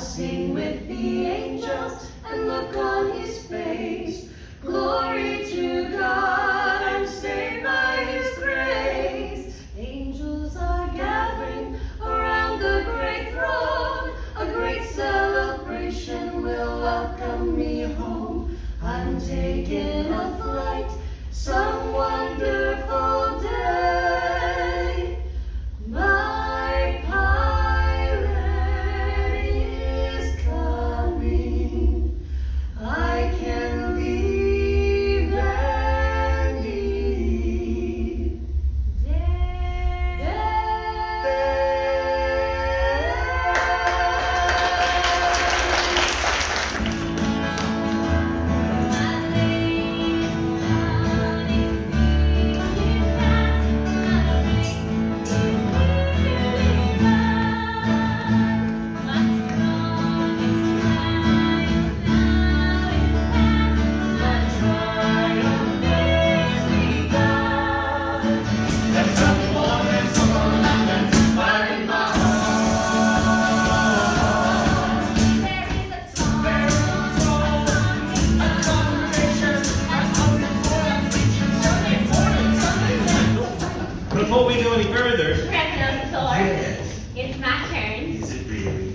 sing with the angels and look on his face. Glory to God, I'm saved by his grace. Angels are gathering around the great throne. A great celebration will welcome me home. I'm taking a flight some wonderful day. My pilot is coming. I can leave and leave. Before we go any further, It's my turn. is it really?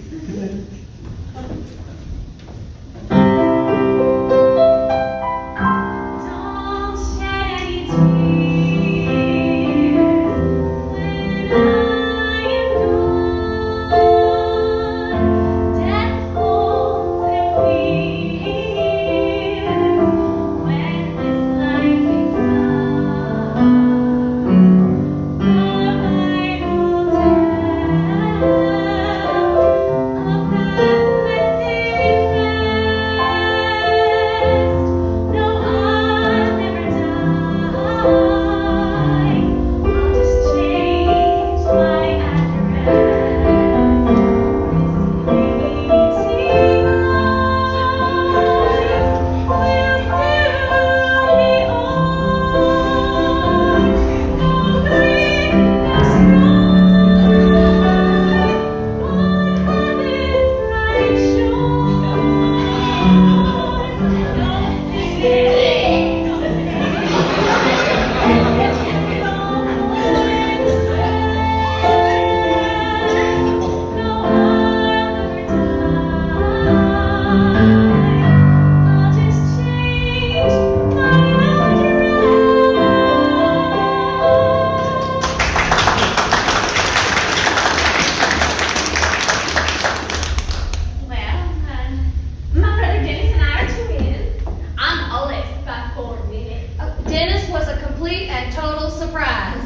Don't shed any tears when I am gone. Death holds and fears when this life is done. The Bible tells of that blessed rest. No, I'll never die. I'll just change my address. This fleeting life will soon be o'er. No grief, no strife on heaven's bright shore. No sickness, no I'll just change my address. Well, my brother Dennis and I are twins. I'm the oldest by 4 minutes. Dennis was a complete and total surprise.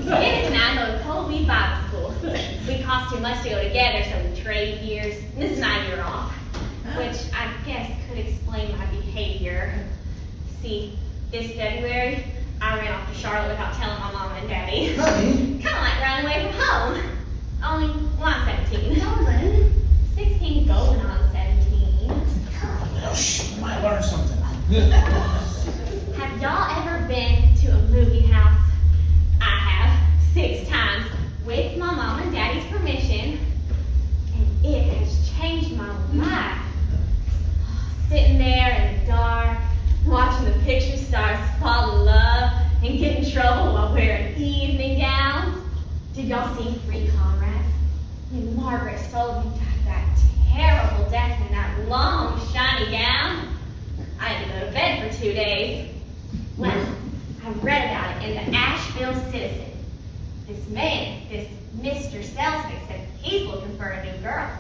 Dennis and I go to Pole Beach Bible School. We cost too much to go together, so we trade years. This is my year off, which I guess could explain my behavior. See, this February, I ran off to Charlotte without telling my mom and daddy. Honey, Kind of like running away from home. Only, well, I'm 17. Darling. 16 going on 17. well, shh, you might learn something. Have y'all ever been to a movie house? I have, 6 times, with my mom and daddy's permission, and it has changed my life. Sitting there in the dark, watching the picture stars fall in love and get in trouble while wearing evening gowns. Did y'all see Three Comrades? When Margaret Sullivan died that terrible death in that long, shiny gown? I had to go to bed for 2 days. Well, I read about it in the Asheville Citizen. This man, this Mr. Selznick, said he's looking for a new girl.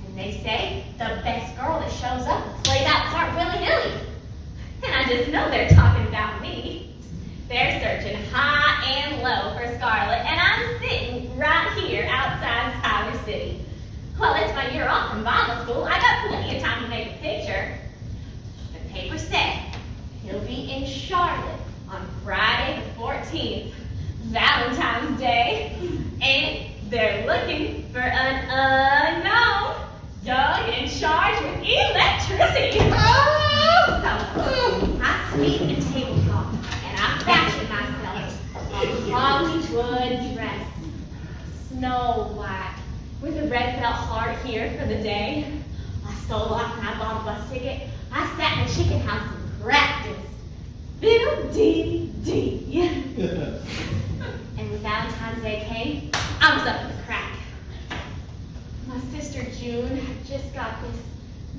And they say the best girl that shows up will play that part willy-nilly. And I just know they're talking about me. They're searching high and low for Scarlett, and I'm sitting right here outside Tyler City. Well, it's my year off from Bible school. I got plenty of time to make a picture. The paper said he'll be in Charlotte on Friday the 14th, Valentine's Day, and they're looking for an unknown, young and charged with electricity. So I sweep the tabletop and I fashion myself a Hollywood snow white, with a red felt heart here for the day. I stole off and I bought a bus ticket. I sat in the chicken house and practiced. Fiddle dee dee. And when Valentine's Day came, I was up to the crack. My sister June had just got this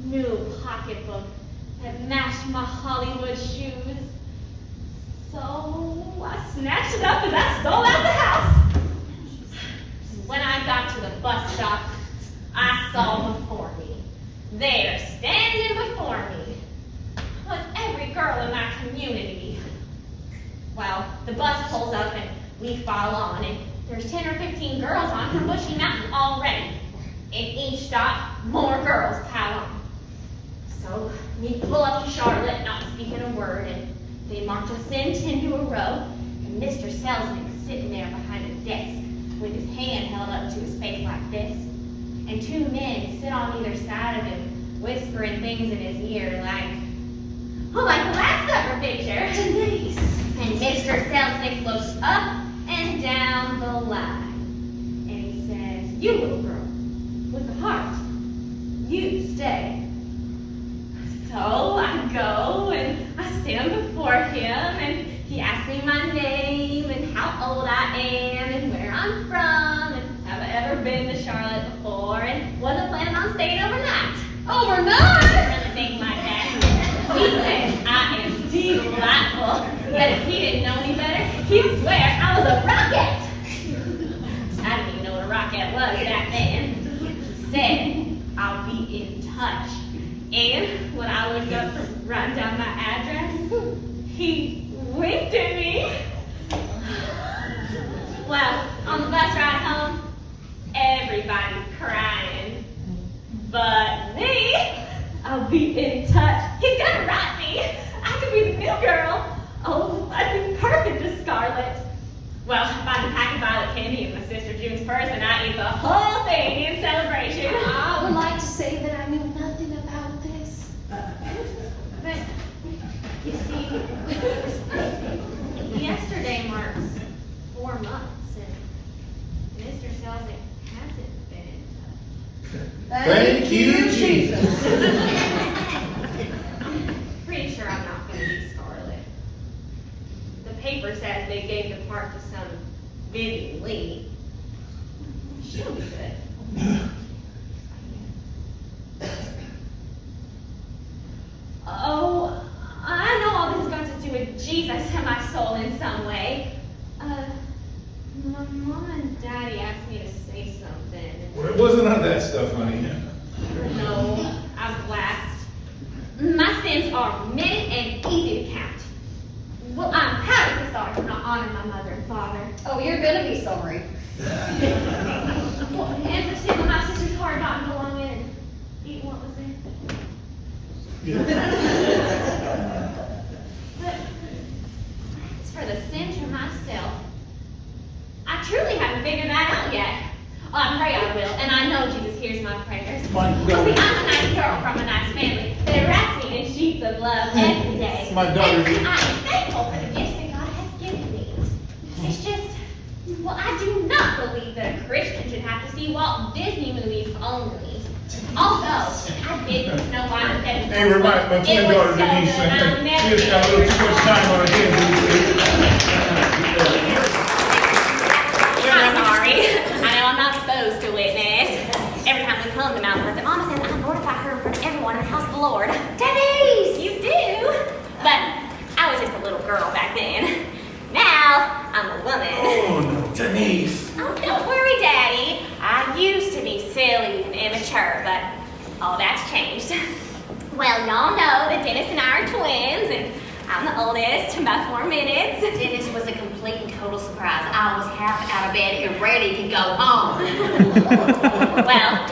new pocketbook that matched my Hollywood shoes. So I snatched it up as I stole out the house. When I got to the bus stop, I saw before me, there, standing before me, was every girl in my community. Well, the bus pulls up and we file on, and there's 10 or 15 girls on from Bushy Mountain already. In each stop, more girls pile on. So we pull up to Charlotte, not speaking a word, and they march us in 10 to a row, and Mr. Selznick's sitting there behind a desk with his hand held up to his face like this, and two men sit on either side of him, whispering things in his ear like the Last Supper picture. Denise. And Mr. Selznick looks up and down the line, and he says, "You little girl with the heart, you stay." So I go and I stand before him, and he asks me my name and how old I am and where I'm from and have I ever been to Charlotte before and wasn't planning on staying overnight. Overnight? And things like that. He says I am delightful, that if he didn't know any better, he'd swear I was a rocket. I didn't even know what a rocket was back then. He said I'll be in touch. And when I looked up to write down my address, he winked at me. Well, on the bus ride home, everybody's crying. But me, I'll be in touch. He's gonna write me. I could be the new girl. Oh, I'd be perfect as Scarlet. Well, I find a pack of violet candy in my sister June's purse, and I eat the whole thing in celebration. I would like to say that I knew nothing about this. But, you see, yesterday marks 4 months, and Mr. Selznick hasn't been in touch. Thank you, Jesus. Pretty sure I'm not going to be Scarlet. The paper says they gave the part to some Vivian Lee. She'll be good. Oh, I know all this has got to do with Jesus and my soul in some way. My mom and daddy asked me to say something. Well, it wasn't none of that stuff, honey. No, I've blast. My sins are many and easy to count. Well, I'm powerfully sorry for not honoring my mother and father. Oh, you're gonna be sorry. Well, and for stealing my sister's hard not to go on in and eat what was in. But as for the sin to myself, I truly haven't figured that out yet. Oh, I pray I will, and I know Jesus hears my prayers. My See, daughter. I'm a nice girl from a nice family that wraps me in sheets of love every day. My daughter. And I am thankful for the gifts that God has given me. It's just, well, I do not believe that a Christian should have to see Walt Disney movies only. Although, I did see Snow White and Sept. Hey, remind my twin daughter Denise, she just got a little too much time on her hands. I'm sorry. I know I'm not supposed to witness. Every time we come to Mount Pleasant, Mama says I mortify her in front of everyone in the house of the Lord. Denise! You do? But I was just a little girl back then. Now, I'm a woman. Oh, no, Denise. Oh, don't worry, Daddy. I used to be silly and immature, but all that's changed. Well, y'all know that Dennis and I are twins, and I'm the oldest by 4 minutes. Dennis was a complete and total surprise. I was half out of bed and ready to go home. Well,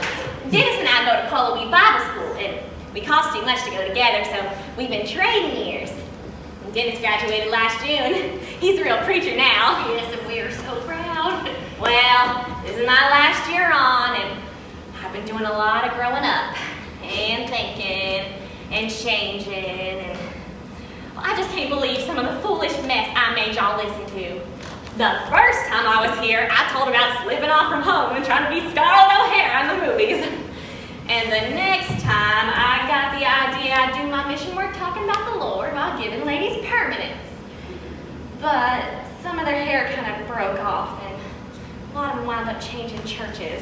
Dennis and I go to Colby Bible School, and we cost too much to go together, so we've been trading years. And Dennis graduated last June. He's a real preacher now. Yes, and we are so proud. Well, this is my last year on, and I've been doing a lot of growing up, and thinking, and changing, and well, I just can't believe some of the foolish mess I made y'all listen to. The first time I was here, I told about slipping off from home and trying to be Scarlett O'Hara in the movies. And the next time, I got the idea I'd do my mission work talking about the Lord while giving ladies permanence. But some of their hair kind of broke off, and a lot of them wound up changing churches.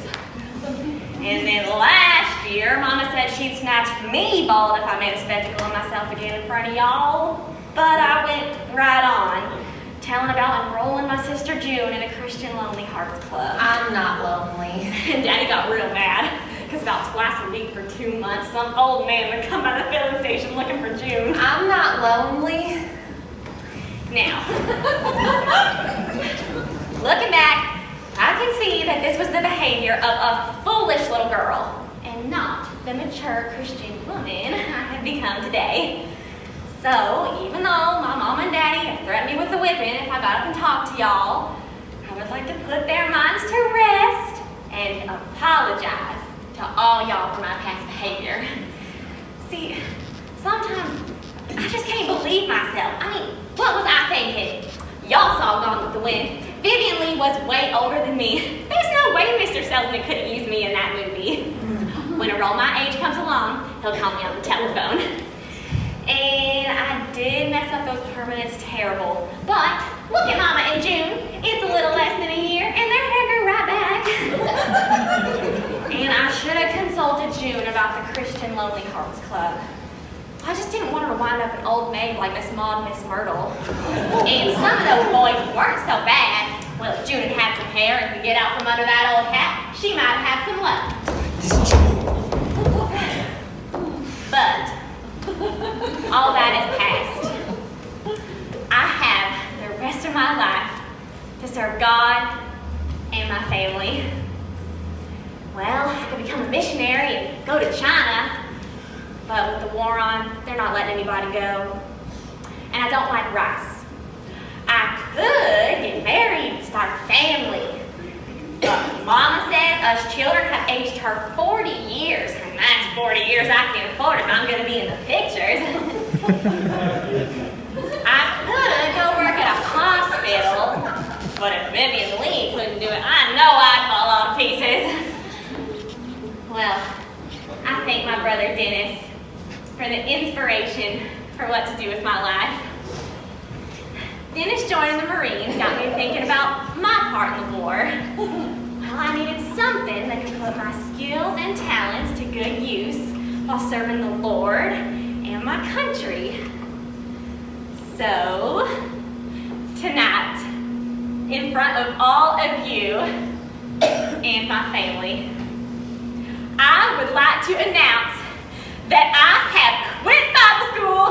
And then last year, Mama said she'd snatch me bald if I made a spectacle of myself again in front of y'all. But I went right on, telling about enrolling my sister June in a Christian Lonely Hearts Club. I'm not lonely. And Daddy got real mad, because about twice a week for 2 months, some old man would come by the filling station looking for June. I'm not lonely. Now, looking back, I can see that this was the behavior of a foolish little girl, and not the mature Christian woman I have become today. So, even though my mom and daddy have threatened me with a whipping if I got up and talked to y'all, I would like to put their minds to rest and apologize to all y'all for my past behavior. See, sometimes I just can't believe myself. I mean, what was I thinking? Y'all saw Gone with the Wind. Vivian Lee was way older than me. There's no way Mr. Selznick could have used me in that movie. When a role my age comes along, he'll call me on the telephone. And I did mess up those permanents terrible. But look at Mama and June. It's a little less than a year, and their hair grew right back. And I should have consulted June about the Christian Lonely Hearts Club. I just didn't want her to wind up an old maid like Miss Maud and Miss Myrtle. And some of those boys weren't so bad. Well, if June had had some hair and could get out from under that old hat, she might have had some luck. But all that is past. I have the rest of my life to serve God and my family. Well, I could become a missionary and go to China, but with the war on, they're not letting anybody go. And I don't like rice. I could get married and start a family. But Mama says us children have aged her 40 years, and that's 40 years I can't afford if I'm going to be in the pictures. I could go work at a hospital, but if Vivian Lee couldn't do it, I know I'd fall all to pieces. Well, I thank my brother Dennis for the inspiration for what to do with my life. Dennis joining the Marines got me thinking about my part in the war. Well, I needed something that could put my skills and talents to good use while serving the Lord and my country. So, tonight, in front of all of you and my family, I would like to announce that I have quit Bible school